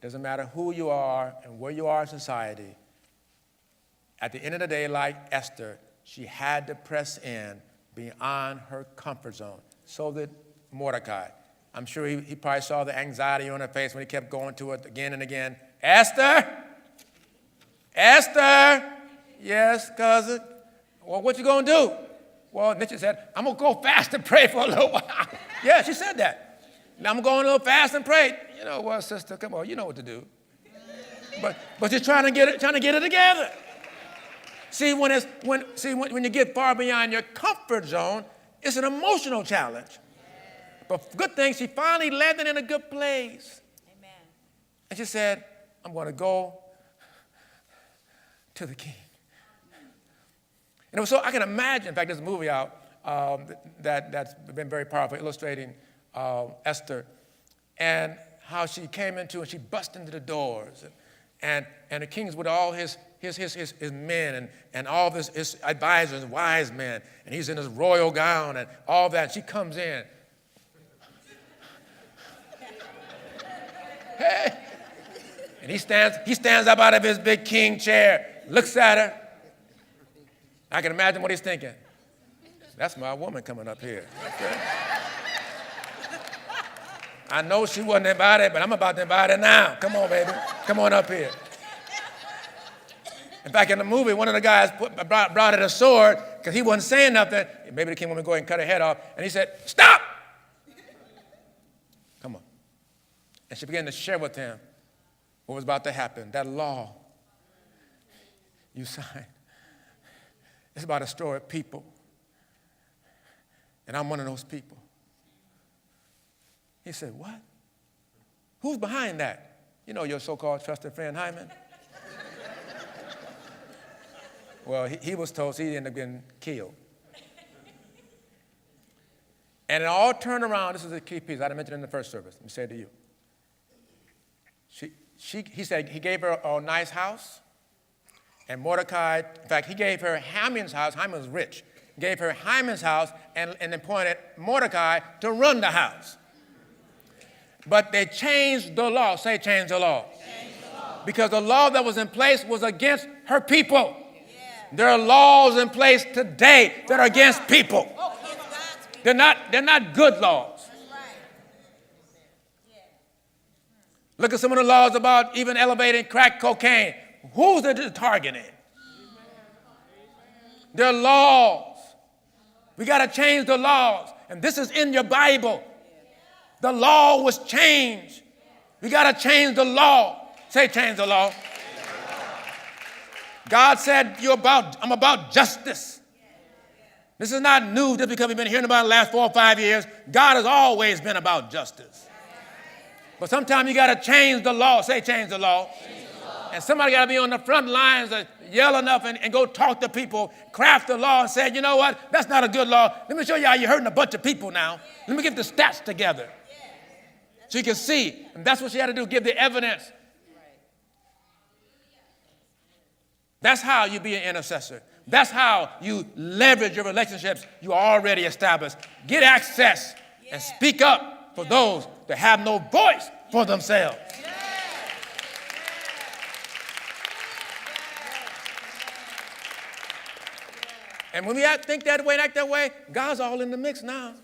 Doesn't matter who you are and where you are in society. At the end of the day, like Esther, she had to press in beyond her comfort zone. So did Mordecai. I'm sure he probably saw the anxiety on her face when he kept going to it again and again. Esther? Esther? Yes, cousin. Well, what you going to do? Well, then she said, I'm going to go fast and pray for a little while. Yeah, she said that. Now I'm going to go fast and pray. You know what, sister? Come on, you know what to do. But you're trying to get it together. See, when you get far beyond your comfort zone, it's an emotional challenge. But good thing, she finally landed in a good place. Amen. And she said, I'm going to go to the king. And so I can imagine, in fact, there's a movie out that's been very powerful, illustrating Esther and how she came into and she busted into the doors. And the king's with all his men and all of his advisors, wise men, and he's in his royal gown and all that. She comes in. Hey. And he stands up out of his big king chair, looks at her. I can imagine what he's thinking. That's my woman coming up here. Okay. I know she wasn't invited, but I'm about to invite her now. Come on, baby. Come on up here. In fact, in the movie, one of the guys brought out a sword because he wasn't saying nothing. Maybe the king wanted to go ahead and cut her head off. And he said, stop! Come on. And she began to share with him what was about to happen. That law you signed. It's about a story of people. And I'm one of those people. He said, what? Who's behind that? You know your so-called trusted friend Hyman? Well, he was told he ended up getting killed. And it all turned around. This is a key piece. I didn't mention it in the first service. Let me say it to you. He said he gave her a nice house. And Mordecai, in fact, he gave her Haman's house. Haman was rich. Gave her Haman's house and appointed Mordecai to run the house. But they changed the law. Say, change the law. Change the law. Because the law that was in place was against her people. Yeah. There are laws in place today that are against people. They're not good laws. Right. Yeah. Look at some of the laws about even elevating crack cocaine. Who's it targeting? There are laws. We got to change the laws. And this is in your Bible. The law was changed. We got to change the law. Say, change the law. God said, I'm about justice. This is not new just because we've been hearing about it the last 4 or 5 years. God has always been about justice. But sometimes you got to change the law. Say, change the law. And somebody got to be on the front lines and yell enough and go talk to people, craft the law and say, you know what? That's not a good law. Let me show you how you're hurting a bunch of people now. Let me get the stats together. So you can see. And that's what she had to do, give the evidence. That's how you be an intercessor. That's how you leverage your relationships you already established. Get access and speak up for those that have no voice for themselves. And when we think that way and act that way, God's all in the mix now.